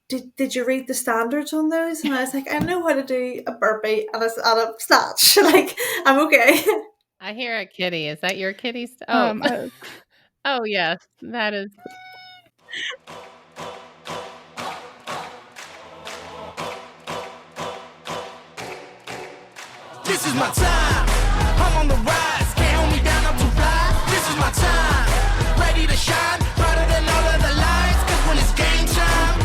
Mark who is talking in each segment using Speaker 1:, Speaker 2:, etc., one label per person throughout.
Speaker 1: did you read the standards on those? And I was like, I know how to do a burpee and a snatch. Like, I'm okay.
Speaker 2: I hear a kitty. Is that your kitty? Oh, oh yes, that is.
Speaker 3: This is my time. I'm on the rise. Can't hold me down. I'm too fly. This is my time. Ready to shine. Brighter than all of the lights. Cause when it's game time,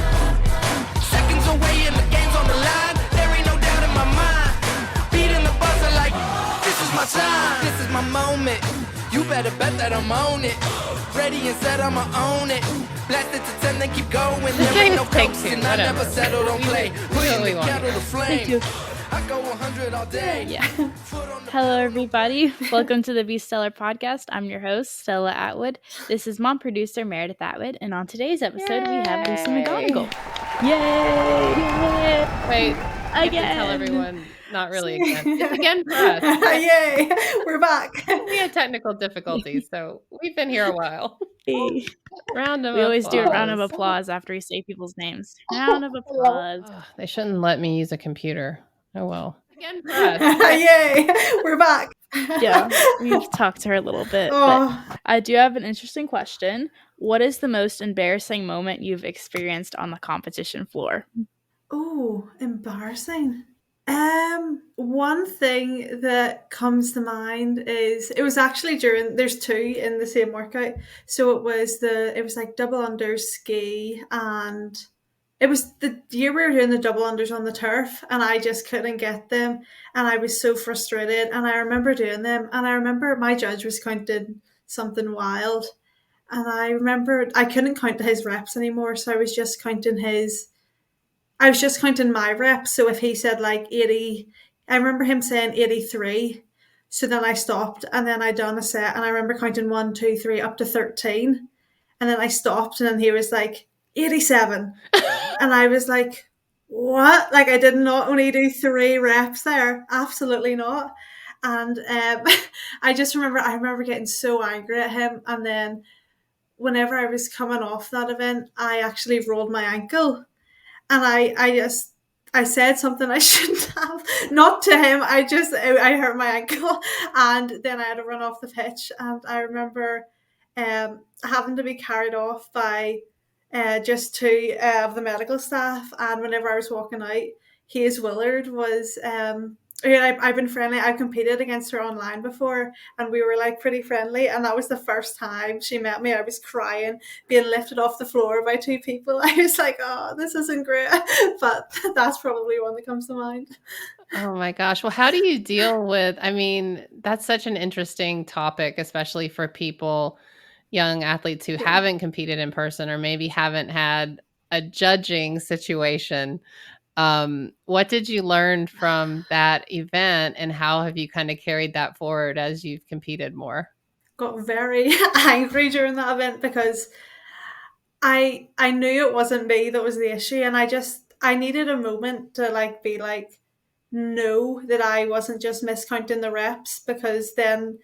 Speaker 3: seconds away and the game's on the line. There ain't no doubt in my mind. Beating the buzzer like, this is my time. This is my moment. You better bet that I'm on it. Ready and set, I'ma own it. Blast it to 10, then keep going. There ain't no coasting. I never settle, don't play. Putting the kettle to flame.
Speaker 4: Thank you.
Speaker 3: I go 100 all day.
Speaker 4: Yeah. Hello, everybody. Welcome to the Be Stellar podcast. I'm your host, Stella Atwood. This is mom producer Meredith Atwood, and on today's episode, we have Lucy McGonigle. Yay!
Speaker 2: Wait,
Speaker 4: again.
Speaker 2: Tell everyone. Not really again. It's again for us.
Speaker 1: Yay! We're back.
Speaker 2: We had technical difficulties, so we've been here a while. Round of
Speaker 4: We always
Speaker 2: applause.
Speaker 4: do a round of applause after we say people's names. Round of applause.
Speaker 2: Oh, they shouldn't let me use a computer. Oh well. Again for us.
Speaker 1: Yay! We're back.
Speaker 4: Yeah, we've talked to her a little bit, but I do have an interesting question. What is the most embarrassing moment you've experienced on the competition floor?
Speaker 1: Oh, embarrassing. One thing that comes to mind is it was actually there's two in the same workout. So it was like double unders ski, and it was the year we were doing the double unders on the turf, and I just couldn't get them, and I was so frustrated. And I remember doing them, and I remember my judge was counting something wild, and I remember I couldn't count his reps anymore, so I was just counting my reps. So if he said like 80, I remember him saying 83. So then I stopped, and then I done a set, and I remember counting 1, 2, 3 up to 13. And then I stopped, and then he was like 87. And I was like, what? Like, I did not only do 3 reps there. Absolutely not. And I remember getting so angry at him. And then whenever I was coming off that event, I actually rolled my ankle. And I said something I shouldn't have, not to him. I hurt my ankle, and then I had to run off the pitch. And I remember having to be carried off by just 2 of the medical staff. And whenever I was walking out, Hayes Willard was I've been friendly. I've competed against her online before, and we were like pretty friendly, and that was the first time she met me. I was crying, being lifted off the floor by 2 people. I was like, oh, this isn't great. But that's probably one that comes to mind.
Speaker 2: Oh my gosh. Well, how do you deal with, that's such an interesting topic, especially for people, young athletes who haven't competed in person or maybe haven't had a judging situation. What did you learn from that event, and how have you kind of carried that forward as you've competed more?
Speaker 1: Got very angry during that event because I knew it wasn't me that was the issue, and I needed a moment to be like, know that I wasn't just miscounting the reps, because then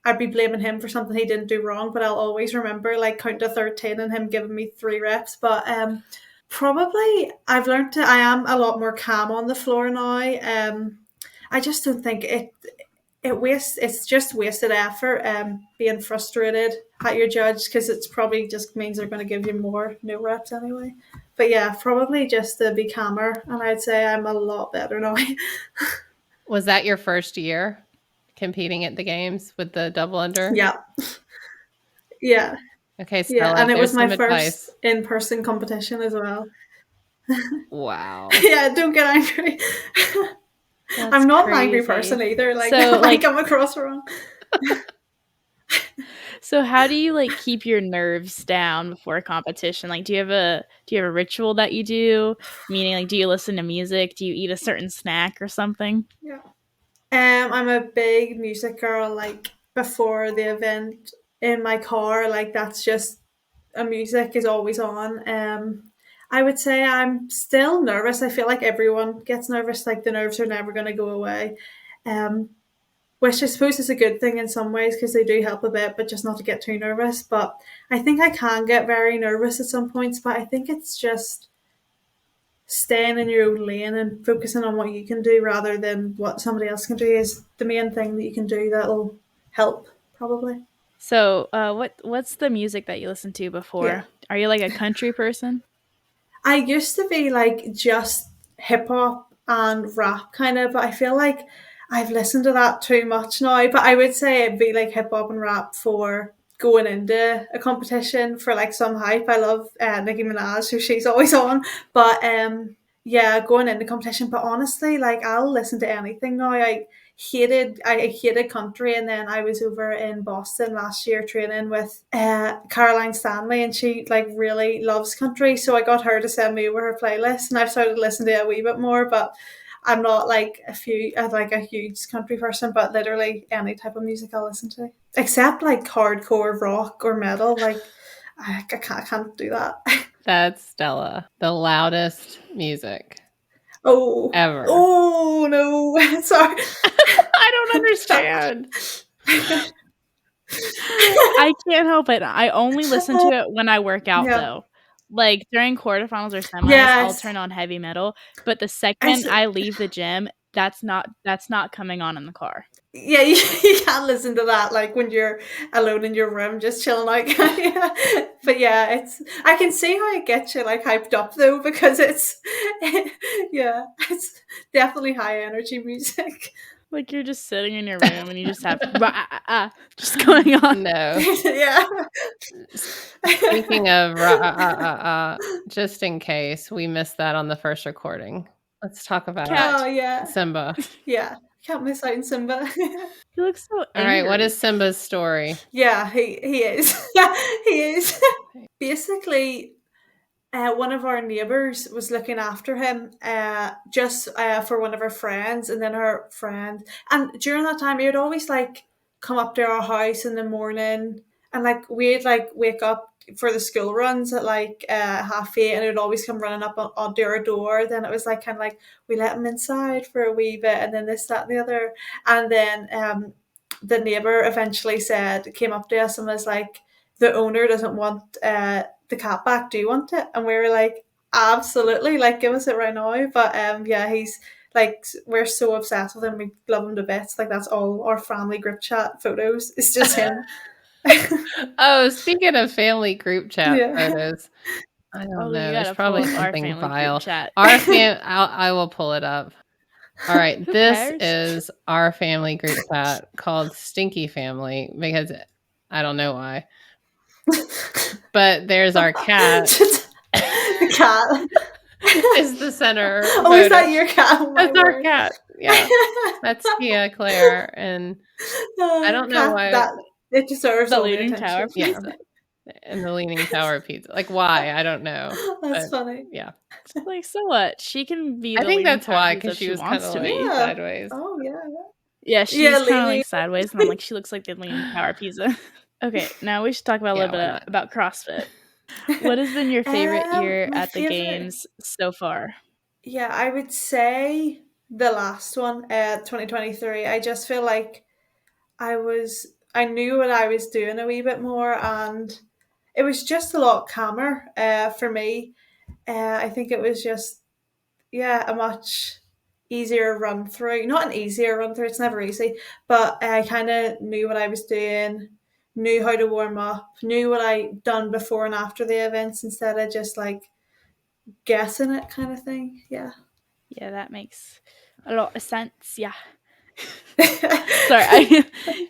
Speaker 1: I'd be blaming him for something he didn't do wrong. But I'll always remember count to 13 and him giving me 3 reps. But probably I've learned I am a lot more calm on the floor now. I just don't think it's just wasted effort being frustrated at your judge, because it's probably just means they're going to give you more new reps anyway. But yeah, probably just to be calmer, and I'd say I'm a lot better now.
Speaker 2: Was that your first year competing at the games with the double under?
Speaker 1: Yeah.
Speaker 2: Okay, Stella,
Speaker 1: yeah, and it was my
Speaker 2: advice.
Speaker 1: first in-person competition as well.
Speaker 2: Wow.
Speaker 1: Yeah, don't get angry. I'm not an angry person either. I come across wrong.
Speaker 4: So how do you keep your nerves down before a competition? Do you have a ritual that you do? Meaning, do you listen to music? Do you eat a certain snack or something?
Speaker 1: Yeah. I'm a big music girl. Before the event, in my car, that's just music is always on. I would say I'm still nervous. I feel like everyone gets nervous. The nerves are never going to go away. Which I suppose is a good thing in some ways, because they do help a bit, but just not to get too nervous. But I think I can get very nervous at some points, but I think it's just staying in your own lane and focusing on what you can do rather than what somebody else can do is the main thing that you can do that'll help, probably.
Speaker 4: So, what's the music that you listened to before?
Speaker 1: Yeah.
Speaker 4: Are you like a country person?
Speaker 1: I used to be like just hip hop and rap kind of, but I feel like I've listened to that too much now. But I would say it'd be like hip hop and rap for going into a competition for like some hype. I love Nicki Minaj, so she's always on. But yeah, going into competition. But honestly, like I'll listen to anything now. I hated country, and then I was over in Boston last year training with Caroline Stanley, and she like really loves country, so I got her to send me over her playlist, and I've started listening to it a wee bit more. But I'm not like a huge country person, but literally any type of music I'll listen to, except like hardcore rock or metal. Like I can't do that.
Speaker 2: That's Stella. The loudest music
Speaker 1: Oh,
Speaker 2: ever.
Speaker 1: Oh no, sorry.
Speaker 2: I don't understand.
Speaker 4: I can't help it. I only listen to it when I work out,
Speaker 1: Yeah.
Speaker 4: though. Like during quarterfinals or semis, I'll
Speaker 1: Yes.
Speaker 4: turn on heavy metal. But the second I leave the gym, that's not coming on in the car.
Speaker 1: Yeah, you can't listen to that like when you're alone in your room just chilling out. But yeah, I can see how it gets you like hyped up though, because it's definitely high energy music.
Speaker 4: Like you're just sitting in your room and you just have just going on.
Speaker 2: No.
Speaker 1: Yeah.
Speaker 2: Speaking of just in case we missed that on the first recording, let's talk about
Speaker 1: Oh yeah.
Speaker 2: Simba.
Speaker 1: Yeah. Can't miss out on Simba.
Speaker 4: He looks so angry.
Speaker 2: All right, what is Simba's story?
Speaker 1: Yeah, he is. Yeah, he is. Basically, one of our neighbours was looking after him just for one of her friends, and then her friend. And during that time, he would always like come up to our house in the morning, and like we'd like wake up for the school runs at like 8:30, and it would always come running up onto our door. Then it was like kind of like we let him inside for a wee bit, and then this, that, and the other. And then the neighbour eventually came up to us and was like, the owner doesn't want the cat back, do you want it? And we were like, absolutely, like give us it right now. But yeah, he's like, we're so obsessed with him, we love him to bits. Like that's all our family group chat photos, it's just him.
Speaker 2: Oh, speaking of family group chat photos, I don't know. There's probably something vile. Our I will pull it up. All right, this is our family group chat called Stinky Family because I don't know why. But there's our cat.
Speaker 1: The cat
Speaker 2: is the center.
Speaker 1: Oh, is that your cat? Oh,
Speaker 2: that's our cat. Yeah, that's Tia Claire, and I don't know why
Speaker 1: that it deserves
Speaker 4: the
Speaker 1: all
Speaker 4: Leaning
Speaker 1: the
Speaker 4: Tower
Speaker 1: attention.
Speaker 4: pizza.
Speaker 2: And the Leaning Tower pizza. Like why? I don't know.
Speaker 1: That's funny.
Speaker 2: Yeah.
Speaker 4: Like so what? She can be.
Speaker 2: I think that's why,
Speaker 4: because
Speaker 2: she was kind of like sideways.
Speaker 1: Oh yeah.
Speaker 4: Yeah, she's kind of like sideways, and I'm like, she looks like the Leaning Tower pizza. Okay, now we should talk about a little bit about CrossFit. What has been your favorite year at the games so far?
Speaker 1: Yeah, I would say the last one, 2023. I just feel like I knew what I was doing a wee bit more, and it was just a lot calmer for me. I think it was just a much easier run through. Not an easier run through, it's never easy, but I kind of knew what I was doing, knew how to warm up, knew what I'd done before and after the events instead of just like guessing it kind of thing. Yeah,
Speaker 4: that makes a lot of sense. Yeah. Sorry,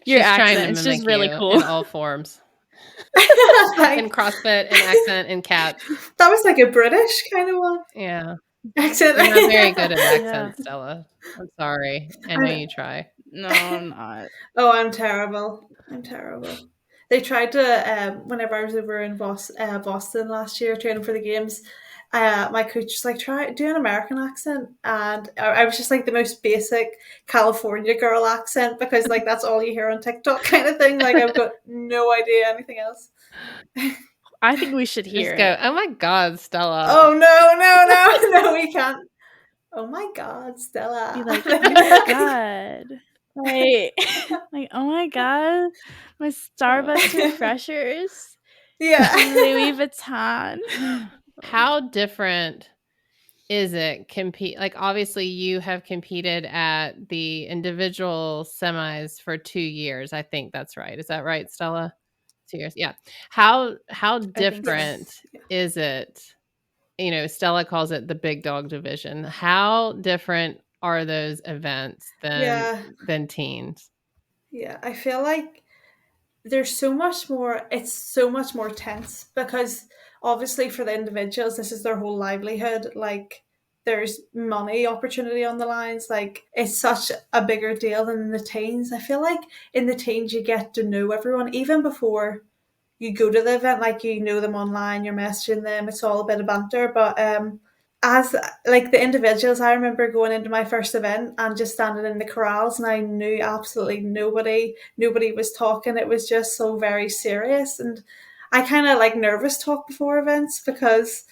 Speaker 4: your accent is just really cool
Speaker 2: in all forms. In CrossFit, in accent, in cat.
Speaker 1: That was like a British kind of one.
Speaker 2: Yeah.
Speaker 1: Accent.
Speaker 2: You're not very good at accents, Stella. I'm sorry. I know you try.
Speaker 4: No, I'm not.
Speaker 1: Oh, I'm terrible. They tried to, whenever I was over in Boston last year training for the games, my coach was like, do an American accent, and I was just like the most basic California girl accent, because like that's all you hear on TikTok kind of thing. Like I've got no idea anything else.
Speaker 4: I think we should hear
Speaker 2: it. Go, oh my God, Stella.
Speaker 1: Oh no, we can't. Oh my God, Stella.
Speaker 4: Be like, oh my God. Like, oh my God, my Starbucks refreshers.
Speaker 1: Yeah.
Speaker 4: Louis Vuitton.
Speaker 2: How different is it compete? Like, obviously you have competed at the individual semis for 2 years. I think that's right. Is that right, Stella? 2 years. Yeah. How
Speaker 4: I think so.
Speaker 2: different
Speaker 1: Yeah.
Speaker 2: is it? You know, Stella calls it the big dog division. How different are those events than teens?
Speaker 1: Yeah, I feel like there's so much more, it's so much more tense because obviously for the individuals, this is their whole livelihood. Like, there's money opportunity on the lines. Like, it's such a bigger deal than in the teens. I feel like in the teens, you get to know everyone even before you go to the event. Like, you know them online, you're messaging them, it's all a bit of banter. But as like the individuals, I remember going into my first event and just standing in the corrals, and I knew absolutely nobody was talking. It was just so very serious, and I kind of like nervous talk before events because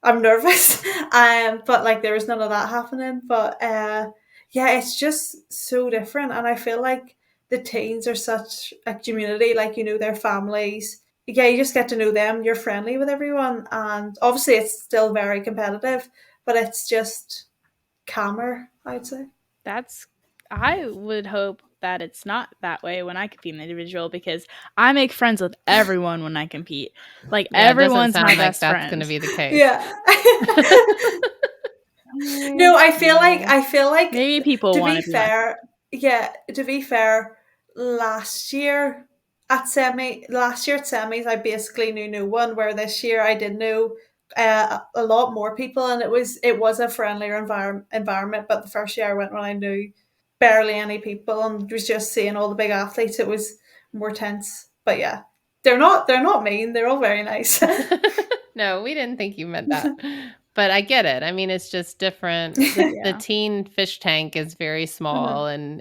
Speaker 1: I'm nervous. But like there was none of that happening. But yeah, it's just so different, and I feel like the teens are such a community. Like, you know, their families. Yeah, you just get to know them. You're friendly with everyone, and obviously it's still very competitive, but it's just calmer, I'd say.
Speaker 4: I would hope that it's not that way when I compete in the individual, because I make friends with everyone when I compete. Like,
Speaker 2: Yeah, it doesn't
Speaker 4: everyone's
Speaker 2: sound
Speaker 4: my
Speaker 2: like
Speaker 4: best
Speaker 2: that's
Speaker 4: friend.
Speaker 2: going to be the case.
Speaker 1: Yeah. No, I feel like
Speaker 4: maybe people
Speaker 1: to
Speaker 4: want
Speaker 1: be
Speaker 4: to be
Speaker 1: fair, yeah, to be fair, last year at semis, I basically knew no one. Where this year I did know a lot more people, and it was a friendlier environment. But the first year I went when I knew barely any people and was just seeing all the big athletes, it was more tense. But yeah, they're not mean. They're all very nice.
Speaker 2: No, we didn't think you meant that. But I get it. I mean, it's just different. The
Speaker 4: Yeah.
Speaker 2: teen fish tank is very small and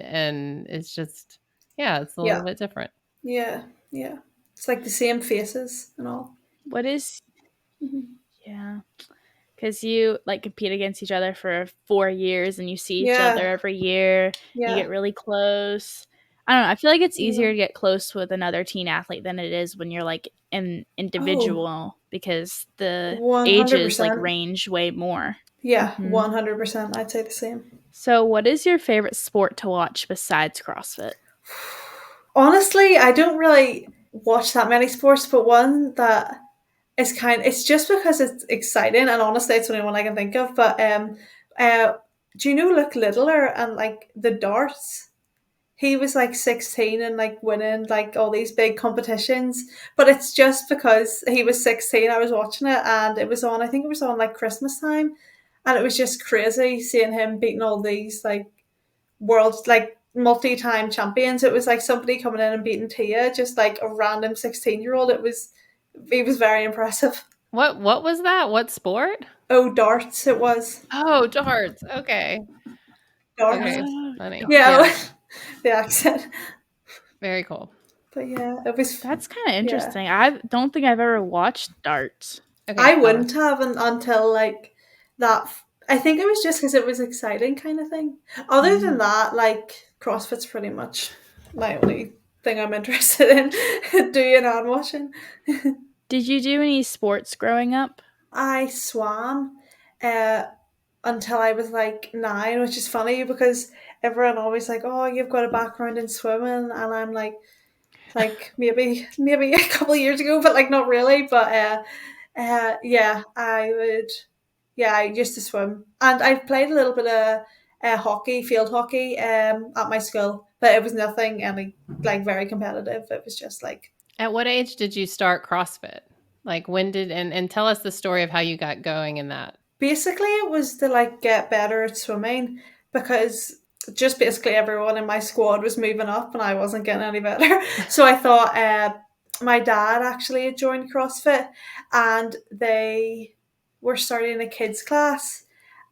Speaker 2: it's just, yeah, it's a little
Speaker 1: Yeah.
Speaker 2: bit different.
Speaker 1: Yeah, yeah. It's like the same faces and all.
Speaker 4: What is
Speaker 1: Mhm.
Speaker 4: yeah? Because you like compete against each other for 4 years and you see each other
Speaker 1: Yeah,
Speaker 4: every year. You
Speaker 1: yeah,
Speaker 4: get really close. I don't know. I feel like it's
Speaker 1: yeah.
Speaker 4: easier to get close with another teen athlete than it is when you're like an
Speaker 1: Oh,
Speaker 4: individual, because the ages like
Speaker 1: 100%.
Speaker 4: range way more.
Speaker 1: Yeah,
Speaker 4: Hmm
Speaker 1: 100%. I'd say the same.
Speaker 4: So, what is your favorite sport to watch besides CrossFit?
Speaker 1: Honestly, I don't really watch that many sports, but one that is it's just because it's exciting, and honestly, it's the only one I can think of. But uh, do you know Luke Littler and like the darts? He was like 16 and like winning like all these big competitions, but it's just because he was 16. I was watching it and it was on, I think it was on like Christmas time, and it was just crazy seeing him beating all these like world like multi-time champions. It was like somebody coming in and beating Tia, just like a random 16-year-old. He was very impressive.
Speaker 2: What was that? What sport?
Speaker 1: Oh, darts it was.
Speaker 2: Oh, darts. Okay.
Speaker 1: Darts.
Speaker 2: Okay.
Speaker 4: Oh,
Speaker 2: Funny.
Speaker 1: Yeah.
Speaker 2: Yeah.
Speaker 1: The accent.
Speaker 2: Very cool.
Speaker 1: But yeah, it was.
Speaker 4: that's kind of
Speaker 1: Yeah.
Speaker 4: interesting. I don't think I've ever watched darts.
Speaker 2: Okay.
Speaker 1: I wouldn't have until like that. I think it was just because it was exciting, kind of thing. Other than that, like CrossFit's pretty much my only thing I'm interested in doing and watching.
Speaker 4: Did you do any sports growing up?
Speaker 1: I swam uh, until I was like 9, which is funny because everyone always like, "Oh, you've got a background in swimming," and I'm like maybe a couple of years ago, but like not really. But yeah, I used to swim, and I played a little bit of hockey, field hockey, at my school, but it was nothing any like very competitive. It was just like
Speaker 2: At what age did you start CrossFit? Like when did and tell us the story of how you got going in that.
Speaker 1: basically it was to like get better at swimming because just basically everyone in my squad was moving up and I wasn't getting any better. So I thought my dad actually had joined CrossFit and they were starting a kids class.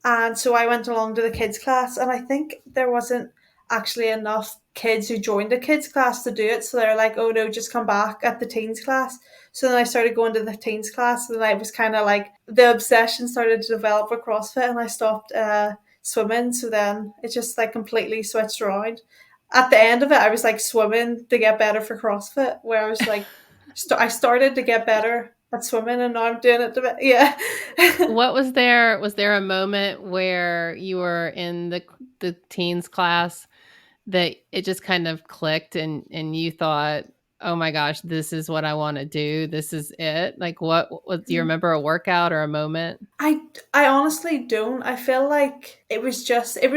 Speaker 1: And so I went along to the kids class and I think there wasn't actually enough kids who joined the kids class to do it. So they're like, oh no, just come back at the teens class. So then I started going to the teens class and I was kind of like, the obsession started to develop with CrossFit and I stopped swimming. So then it just like completely switched around. At the end of it, I was like swimming to get better for CrossFit, where I was like, I started to get better at swimming, and now I'm doing it yeah.
Speaker 2: What was there a moment where you were in the teens class that it just kind of clicked and you thought, "Oh my gosh, this is what I want to do. This is it." Like what do you remember a workout or a moment?
Speaker 1: I honestly don't. I feel like it was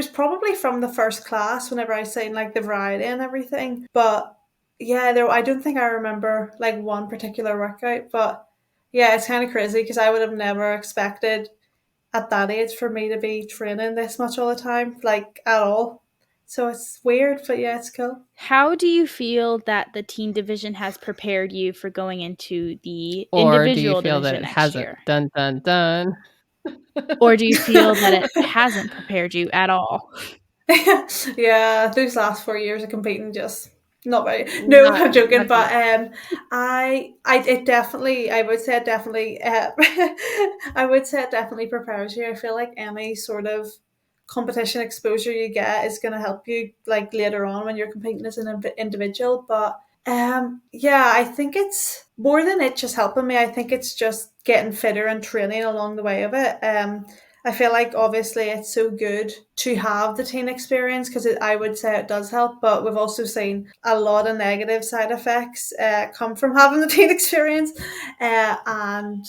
Speaker 1: probably from the first class whenever I seen like the variety and everything. But yeah, I don't think I remember like one particular workout, but yeah, it's kind of crazy because I would have never expected at that age for me to be training this much all the time, like at all. So it's weird, but yeah, it's cool.
Speaker 4: How do you feel that the teen division has prepared you for going into the
Speaker 2: Or do you
Speaker 4: individual
Speaker 2: feel that
Speaker 4: division
Speaker 2: it
Speaker 4: next
Speaker 2: hasn't?
Speaker 4: year?
Speaker 2: Dun dun dun.
Speaker 4: Or do you feel that it hasn't prepared you at all?
Speaker 1: Yeah, those last 4 years of competing just not very. No,
Speaker 2: Not
Speaker 1: I'm joking,
Speaker 2: not too
Speaker 1: but
Speaker 2: much.
Speaker 1: I would say it definitely I would say it definitely prepares you. I feel like any sort of competition exposure you get is going to help you like later on when you're competing as an individual. But yeah, I think it's more than it just helping me. I think it's just getting fitter and training along the way of it. I feel like obviously it's so good to have the teen experience because I would say it does help, but we've also seen a lot of negative side effects come from having the teen experience, and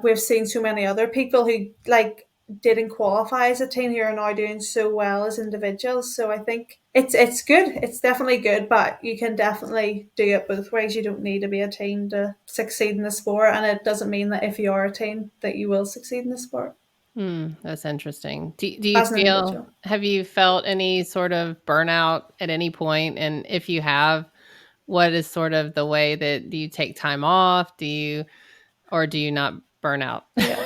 Speaker 1: we've seen so many other people who like didn't qualify as a teen who are now doing so well as individuals. So I think it's good. It's definitely good, but you can definitely do it both ways. You don't need to be a teen to succeed in the sport, and it doesn't mean that if you are a teen that you will succeed in the sport
Speaker 2: That's interesting. Do you
Speaker 1: as an
Speaker 2: feel
Speaker 1: individual.
Speaker 2: have you felt any sort of burnout at any point? And if you have, what is sort of the way that do you take time off? Or do you not burn out?
Speaker 1: Yeah.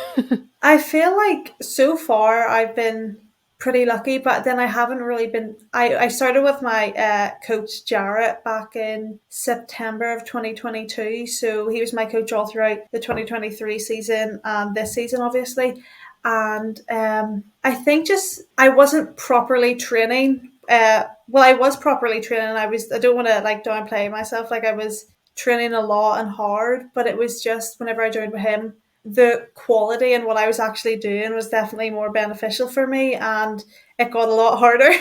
Speaker 1: I feel like so far I've been pretty lucky, but then I haven't really been. I started with my coach Jarrett back in September of 2022. So he was my coach all throughout the 2023 season and this season, obviously. And I think just I wasn't properly training. Well, I was properly training. I don't want to like downplay myself. Like I was training a lot and hard, but it was just whenever I joined with him, the quality and what I was actually doing was definitely more beneficial for me, and it got a lot harder.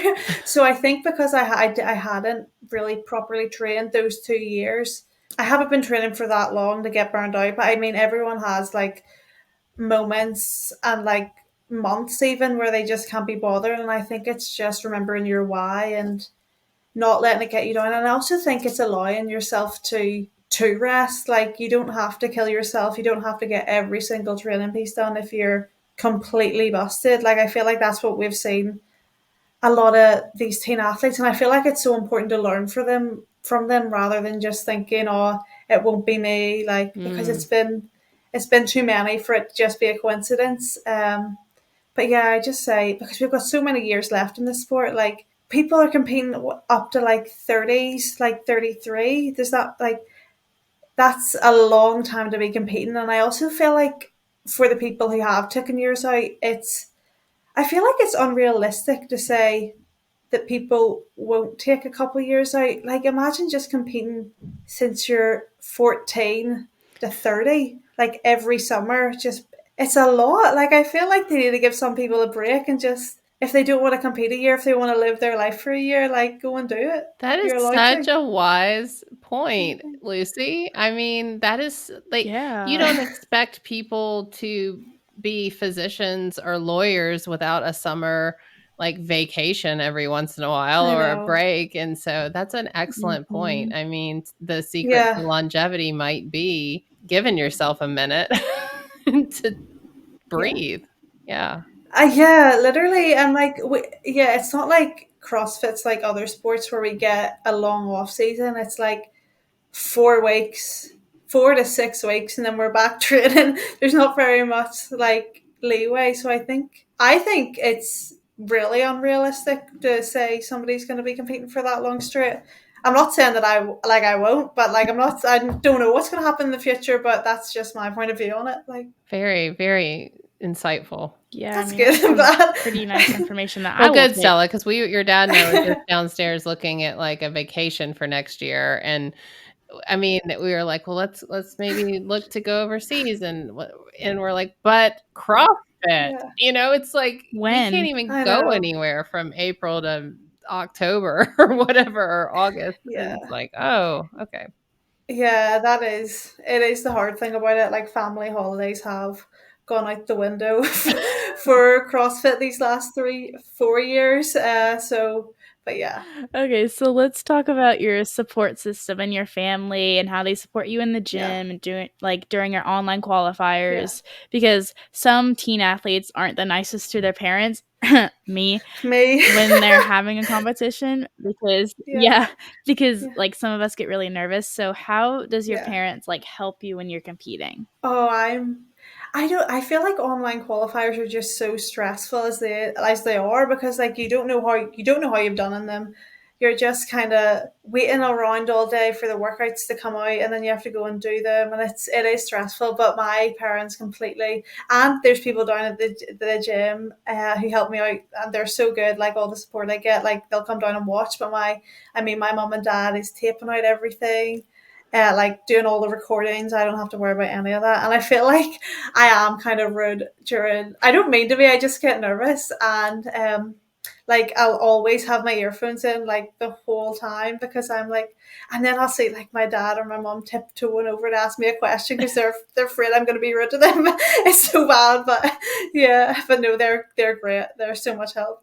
Speaker 1: So I think because I hadn't really properly trained those 2 years, I haven't been training for that long to get burned out. But I mean, everyone has like moments and like months even where they just can't be bothered, and I think it's just remembering your why and not letting it get you down. And I also think it's allowing yourself to rest. Like you don't have to kill yourself. You don't have to get every single training piece done if you're completely busted. Like I feel like that's what we've seen a lot of these teen athletes, and I feel like it's so important to learn from them rather than just thinking, oh, it won't be me, like because
Speaker 2: Mm.
Speaker 1: it's been too many for it to just be a coincidence. But yeah, I just say because we've got so many years left in the sport, like people are competing up to like 30s, like 33. There's that like that's a long time to be competing, and I also feel like for the people who have taken years out, it's I feel like it's unrealistic to say that people won't take a couple of years out. Like imagine just competing since you're 14 to 30, like every summer. Just it's a lot. Like I feel like they need to give some people a break and just if they don't want to compete a year, if they want to live their life for a year, like go and do it.
Speaker 2: That is
Speaker 1: You're allowed
Speaker 2: such
Speaker 1: to.
Speaker 2: a wise point, Lucy. I mean, that is like you
Speaker 4: Yeah.
Speaker 2: don't expect people to be physicians or lawyers without a summer like vacation every once in a while
Speaker 1: I
Speaker 2: or a
Speaker 1: know.
Speaker 2: break. And so that's an excellent point.
Speaker 4: Mhm.
Speaker 2: I mean, the secret to
Speaker 1: Yeah.
Speaker 2: longevity might be giving yourself a minute to
Speaker 1: Yeah.
Speaker 2: breathe. Yeah.
Speaker 1: Yeah, literally, and like, yeah, it's not like CrossFit's like other sports where we get a long off season. It's like 4 weeks, 4 to 6 weeks, and then we're back training. There's not very much like leeway, so I think it's really unrealistic to say somebody's going to be competing for that long straight. I'm not saying that I won't, but like I don't know what's going to happen in the future, but that's just my point of view on it. Like
Speaker 2: Very, very insightful.
Speaker 4: Yeah, I
Speaker 1: that's
Speaker 4: mean, that's
Speaker 1: good. I'm
Speaker 4: some
Speaker 1: glad.
Speaker 4: pretty nice information that I
Speaker 2: Well,
Speaker 4: will
Speaker 2: good,
Speaker 4: take.
Speaker 2: Stella, because your dad and I were just downstairs looking at like a vacation for next year, and I mean, we were like, well, let's maybe look to go overseas, and we're like, but CrossFit,
Speaker 1: Yeah.
Speaker 2: it's like we can't
Speaker 4: When?
Speaker 2: even
Speaker 1: I
Speaker 2: go
Speaker 1: know.
Speaker 2: anywhere from April to October or whatever, or August. And
Speaker 1: Yeah.
Speaker 2: it's like, oh, okay.
Speaker 1: Yeah, it is the hard thing about it. Like family holidays have gone out the window for CrossFit these last 4 years. But yeah,
Speaker 4: Okay, so let's talk about your support system and your family and how they support you in the
Speaker 1: yeah,
Speaker 4: gym and during your online
Speaker 1: yeah.
Speaker 4: qualifiers, because some teen athletes aren't the nicest to their parents, me,
Speaker 1: Me,
Speaker 4: when they're having a competition, because
Speaker 1: yeah,
Speaker 4: yeah, because
Speaker 1: yeah,
Speaker 4: like some of us get really nervous. So how does your
Speaker 1: yeah.
Speaker 4: parents like help you when you're competing?
Speaker 1: Oh, I feel like online qualifiers are just so stressful as they are, because like you don't know how you've done in them. You're just kind of waiting around all day for the workouts to come out, and then you have to go and do them, and it is stressful. But my parents completely, and there's people down at the gym who help me out, and they're so good. Like all the support I get, like they'll come down and watch. But my mom and dad is taping out everything, like doing all the recordings. I don't have to worry about any of that. And I feel like I am kind of rude during, I don't mean to be, I just get nervous. And like I'll always have my earphones in like the whole time, because I'm like, and then I'll see like my dad or my mom tiptoeing over to ask me a question because they're afraid I'm going to be rude to them. It's so bad, but yeah, but no, they're great. They're so much help.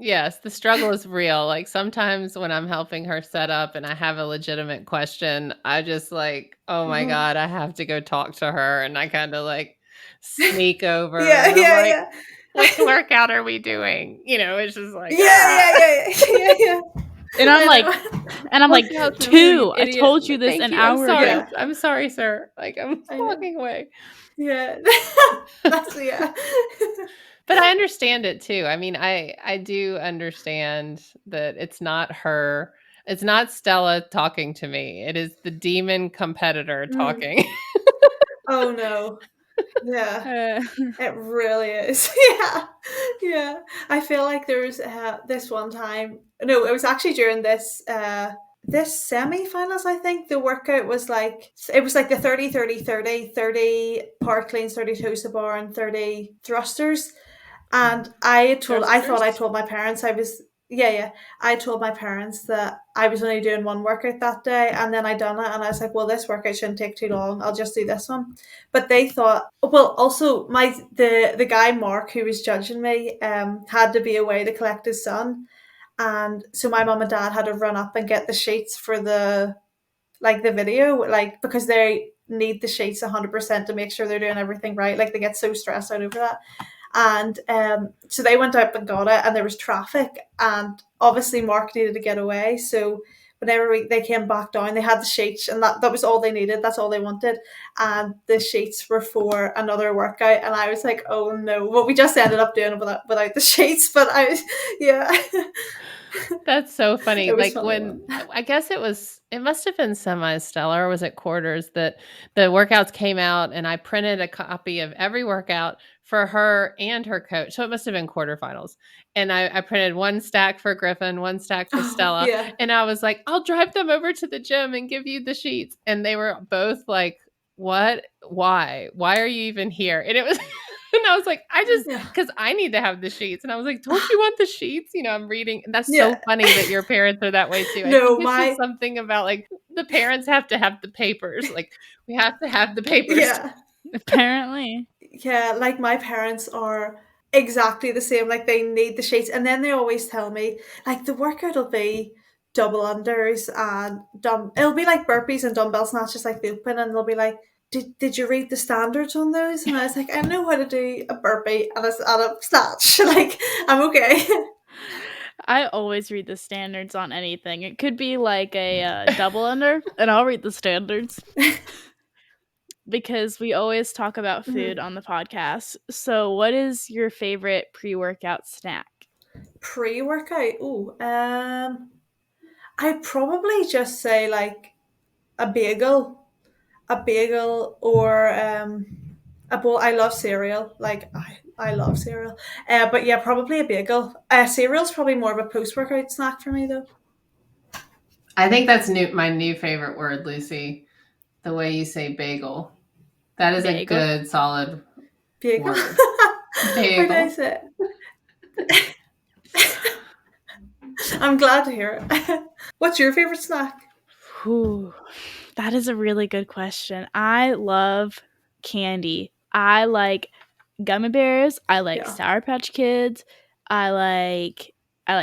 Speaker 2: Yes, the struggle is real. Like sometimes when I'm helping her set up and I have a legitimate question, I just like, oh my
Speaker 1: Mhm.
Speaker 2: God, I have to go talk to her. And I kind of like sneak over
Speaker 1: Yeah,
Speaker 2: and I'm
Speaker 1: yeah,
Speaker 2: like,
Speaker 1: yeah.
Speaker 2: which workout are we doing? It's just like,
Speaker 1: Yeah,
Speaker 2: ah.
Speaker 1: yeah, yeah, yeah, yeah.
Speaker 4: And I'm
Speaker 1: I
Speaker 4: like,
Speaker 1: know.
Speaker 2: Workout 2, you
Speaker 4: two. I
Speaker 2: idiot.
Speaker 4: told you this
Speaker 2: Thank
Speaker 4: an
Speaker 2: you. I'm
Speaker 4: hour
Speaker 2: sorry.
Speaker 4: ago.
Speaker 1: Yeah,
Speaker 2: I'm sorry, sir. Like I'm
Speaker 1: I know.
Speaker 2: walking away.
Speaker 1: Yeah. That's yeah.
Speaker 2: But I understand it too. I mean, I do understand that it's not her. It's not Stella talking to me. It is the demon competitor
Speaker 1: Mm.
Speaker 2: talking.
Speaker 1: Oh no. Yeah.
Speaker 4: Uh,
Speaker 1: It really is. Yeah. Yeah. I feel like there's this one time. No, it was actually during this semi-finals. I think the workout was like, it was like the 30 30 30 30 power cleans, 30 toes to bar, and 30 thrusters. And I thought I
Speaker 4: thrusters.
Speaker 1: told my parents I was, yeah, yeah. I told my parents that I was only doing one workout that day, and then I done it, and I was like, well, this workout shouldn't take too long. I'll just do this one. But they thought, well, also the guy Mark who was judging me had to be away to collect his son, and so my mum and dad had to run up and get the sheets for the video, like because they need the sheets 100% to make sure they're doing everything right. Like they get so stressed out over that. And so they went out and got it, and there was traffic, and obviously Mark needed to get away. So whenever they came back down, they had the sheets, and that was all they needed. That's all they wanted, and the sheets were for another workout. And I was like, oh no! Well, we just ended up doing it without the sheets, but yeah,
Speaker 2: That's so funny.
Speaker 1: it was
Speaker 2: Like
Speaker 1: funny
Speaker 2: when
Speaker 1: one.
Speaker 2: I guess it must have been semi-stellar, or was it quarters that the workouts came out and I printed a copy of every workout for her and her coach. So it must have been quarterfinals. And I printed one stack for Griffin, one stack for
Speaker 1: Oh
Speaker 2: Stella.
Speaker 1: yeah,
Speaker 2: And I was like, I'll drive them over to the gym and give you the sheets. And they were both like, what? Why? Why are you even here? And it was and I was like,
Speaker 1: yeah,
Speaker 2: because I need to have the sheets. And I was like, don't you want the sheets? I'm reading. And that's so
Speaker 1: yeah.
Speaker 2: funny that your parents are that way too. I think
Speaker 1: No,
Speaker 2: it's just something about like the parents have to have the papers. Like we have to have the papers.
Speaker 1: yeah.
Speaker 4: Apparently.
Speaker 1: Yeah, like my parents are exactly the same. Like they need the sheets, and then they always tell me like the workout will be double unders and it'll be like burpees and dumbbell snatches like the open, and they'll be like, did you read the standards on those? And I was like, I know how to do a burpee and a snatch. Like I'm okay.
Speaker 4: I always read the standards on anything. It could be like a double under, and I'll read the standards because we always talk about food
Speaker 1: Mhm.
Speaker 4: on the podcast. So, what is your favorite pre-workout snack?
Speaker 1: Pre-workout. Oh, I'd probably just say like a bagel. Or a bowl. I love cereal. Like I love cereal. But yeah, probably a bagel. Cereal's probably more of a post workout snack for me though.
Speaker 2: I think that's my new favorite word, Lucy. The way you say bagel. That is a
Speaker 4: Bagel.
Speaker 2: good, solid
Speaker 1: Bagel.
Speaker 2: word.
Speaker 1: How
Speaker 2: Bagel.
Speaker 1: nice it. I'm glad to hear it. What's your favorite snack?
Speaker 4: Whew, that is a really good question. I love candy. I like gummy bears. I like
Speaker 1: Yeah.
Speaker 4: Sour Patch Kids. I like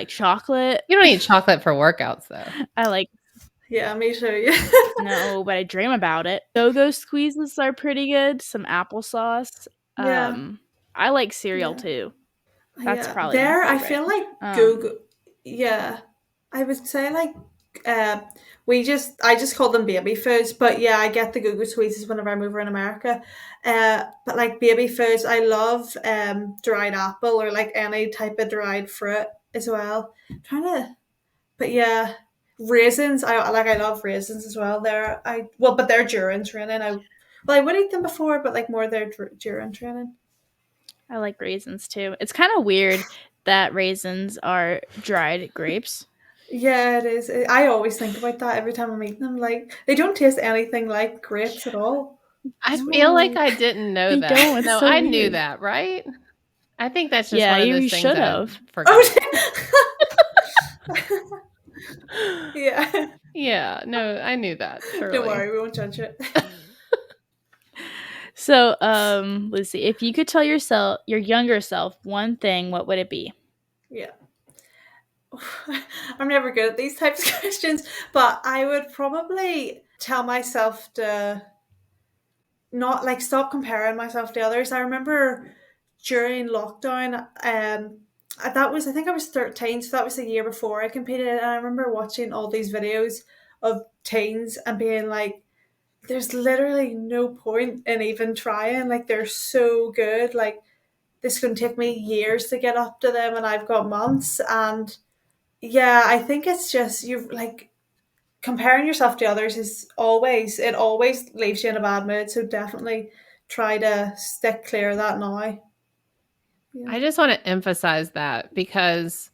Speaker 4: chocolate.
Speaker 2: You don't eat chocolate for workouts, though.
Speaker 4: I like
Speaker 1: Yeah, me too.
Speaker 4: no, but I dream about it. Go-Go squeezes are pretty good. Some applesauce.
Speaker 1: Yeah.
Speaker 4: I like cereal
Speaker 1: Yeah.
Speaker 4: too. That's
Speaker 1: Yeah.
Speaker 4: probably
Speaker 1: There,
Speaker 4: my
Speaker 1: I
Speaker 4: favorite.
Speaker 1: feel like Google. Yeah, I would say like I just call them baby foods, but yeah, I get the Google squeezes whenever I'm over in America. But like baby foods, I love dried apple or like any type of dried fruit as well. But yeah, raisins. I love raisins as well. But they're during training. I would eat them before, but like more they're during training.
Speaker 4: I like raisins too. It's kind of weird that raisins are dried grapes.
Speaker 1: Yeah, it is. I always think about that every time I'm eating them. Like they don't taste anything like grapes at all.
Speaker 2: I feel like I didn't know
Speaker 4: They
Speaker 2: that.
Speaker 4: don't. It's
Speaker 2: No,
Speaker 4: so
Speaker 2: I knew
Speaker 4: weird.
Speaker 2: that, right? I think that's just
Speaker 4: Yeah,
Speaker 2: one of
Speaker 4: you
Speaker 2: those things
Speaker 4: should
Speaker 2: that
Speaker 4: have.
Speaker 2: I forgot.
Speaker 1: Yeah.
Speaker 2: Yeah, no, I knew that. Totally.
Speaker 1: Don't worry, we won't judge it.
Speaker 4: So, Lucy, if you could tell your younger self one thing, what would it be?
Speaker 1: Yeah. I'm never good at these types of questions, but I would probably tell myself to not like stop comparing myself to others. I remember during lockdown, I think I was 13, so that was the year before I competed, and I remember watching all these videos of teens and being like, there's literally no point in even trying. Like they're so good. Like this can take me years to get up to them, and I've got months. And yeah, I think it's just you like comparing yourself to others it always leaves you in a bad mood. So definitely try to stick clear of that now. Yeah.
Speaker 2: I just want to emphasize that because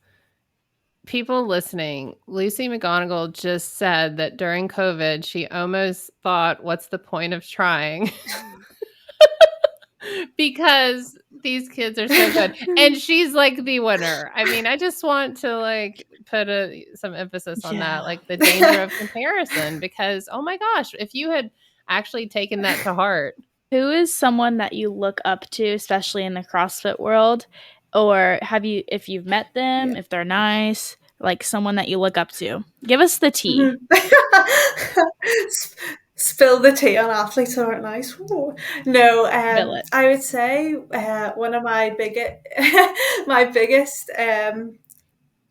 Speaker 2: people listening, Lucy McGonigle just said that during COVID, she almost thought, what's the point of trying? Because these kids are so good. And she's like the winner. I mean, I just want to like put some emphasis on that, like the danger of comparison, because oh my gosh, if you had actually taken that to heart.
Speaker 4: Who is someone that you look up to, especially in the CrossFit world? Or if you've met them, if they're nice, like someone that you look up to? Give us the tea.
Speaker 1: Spill the tea on athletes who aren't nice. Ooh. No, I would say one of my biggest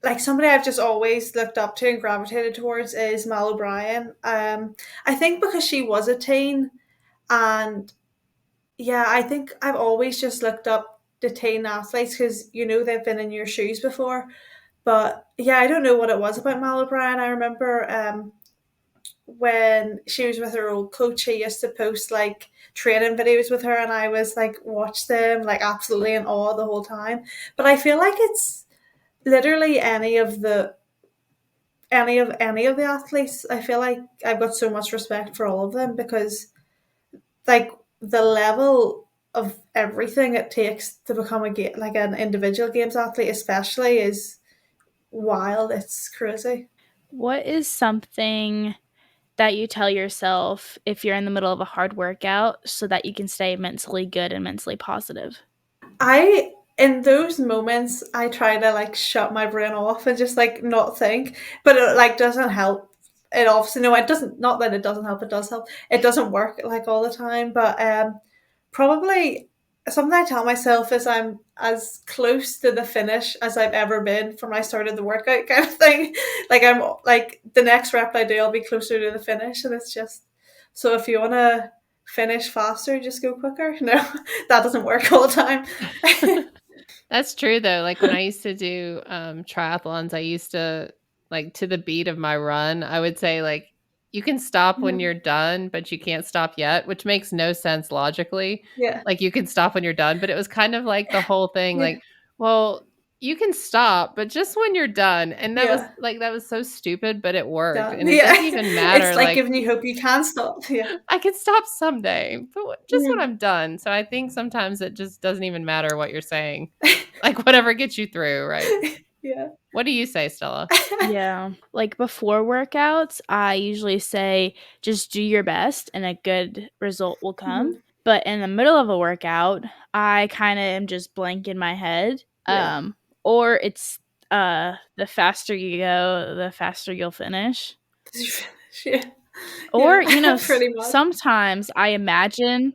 Speaker 1: like somebody I've just always looked up to and gravitated towards is Mal O'Brien. I think because she was a teen, and yeah, I think I've always just looked up to teen athletes because they've been in your shoes before. But yeah, I don't know what it was about Mal O'Brien. I remember when she was with her old coach, she used to post like training videos with her, and I was like watch them like absolutely in awe the whole time. But I feel like it's literally any of the athletes. I feel like I've got so much respect for all of them because like the level of everything it takes to become like an individual games athlete especially is wild. It's crazy.
Speaker 4: What is something that you tell yourself if you're in the middle of a hard workout so that you can stay mentally good and mentally positive?
Speaker 1: In those moments, I try to like shut my brain off and just like not think, but it like doesn't help. It obviously no, it doesn't. Not that it doesn't help. It does help. It doesn't work like all the time, but probably something I tell myself is I'm as close to the finish as I've ever been from I started the workout kind of thing. Like I'm like the next rep I do, I'll be closer to the finish, and it's just so if you want to finish faster, just go quicker. No, that doesn't work all the time.
Speaker 2: That's true though. Like when I used to do triathlons, I used to like to the beat of my run, I would say like you can stop when you're done, but you can't stop yet, which makes no sense logically.
Speaker 1: Yeah.
Speaker 2: Like you can stop when you're done, but it was kind of like the whole thing
Speaker 1: Yeah.
Speaker 2: like, well, you can stop, but just when you're done. And that was
Speaker 1: Yeah.
Speaker 2: that was so stupid, but it worked. And it
Speaker 1: Yeah.
Speaker 2: doesn't even matter.
Speaker 1: It's like giving you hope you can stop. Yeah.
Speaker 2: I can stop someday, but just when
Speaker 1: Mhm.
Speaker 2: I'm done. So I think sometimes it just doesn't even matter what you're saying. Like whatever gets you through, right?
Speaker 1: Yeah.
Speaker 2: What do you say, Stella?
Speaker 4: Yeah. Like before workouts, I usually say just do your best and a good result will come.
Speaker 1: Mhm.
Speaker 4: But in the middle of a workout, I kind of am just blank in my head.
Speaker 1: Yeah.
Speaker 4: Or it's the faster you go, the faster you'll finish.
Speaker 1: Yeah.
Speaker 4: Or,
Speaker 1: Yeah, pretty much.
Speaker 4: sometimes I imagine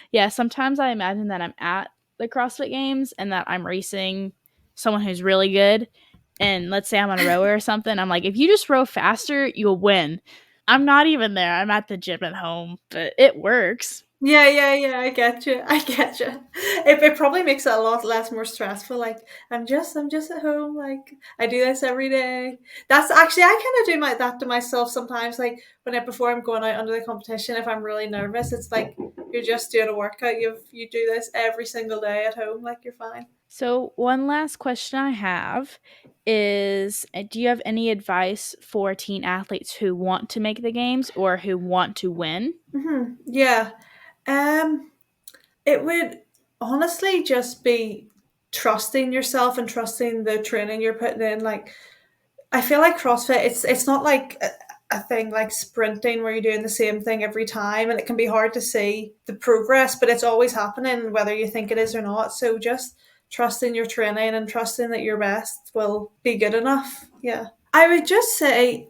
Speaker 4: that I'm at the CrossFit Games and that I'm racing someone who's really good. And let's say I'm on a rower or something. I'm like, if you just row faster, you'll win. I'm not even there. I'm at the gym at home, but it works.
Speaker 1: Yeah, I get you. It probably makes it a lot less more stressful. Like I'm just at home. Like I do this every day. That's actually I kind of do that to myself sometimes. Like before I'm going out under the competition, if I'm really nervous, it's like you're just doing a workout. You do this every single day at home. Like you're fine.
Speaker 4: So, one last question I have is do you have any advice for teen athletes who want to make the games or who want to win?
Speaker 1: Yeah. It would honestly just be trusting yourself and trusting the training you're putting in. Like I feel like CrossFit, it's not like a thing like sprinting where you're doing the same thing every time, and it can be hard to see the progress, but it's always happening whether you think it is or not. So just trusting your training and trusting that your best will be good enough. Yeah. I would just say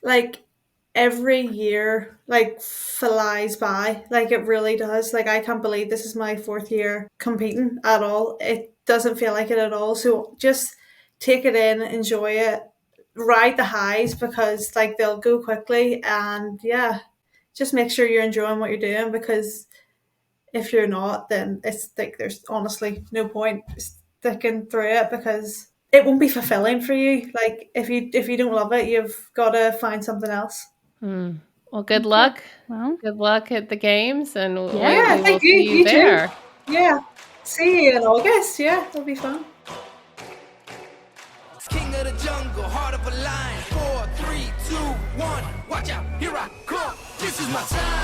Speaker 1: like every year like flies by, like it really does. Like I can't believe this is my 4th year competing at all. It doesn't feel like it at all. So just take it in, enjoy it, ride the highs because like they'll go quickly, and yeah, just make sure you're enjoying what you're doing, because if you're not, then it's like there's honestly no point sticking through it, because it won't be fulfilling for you. Like if you don't love it, you've got to find something else.
Speaker 2: Well, good
Speaker 4: Okay.
Speaker 2: luck.
Speaker 4: Well,
Speaker 2: Good luck at the games, and
Speaker 4: Yeah.
Speaker 2: we will
Speaker 1: Thank you.
Speaker 2: see you
Speaker 1: You too.
Speaker 2: there.
Speaker 1: Yeah. See you in August. Yeah, it'll be fun.
Speaker 3: King of the jungle, heart of a lion. 4, 3, 2, 1. Watch out, here I come. This is my time.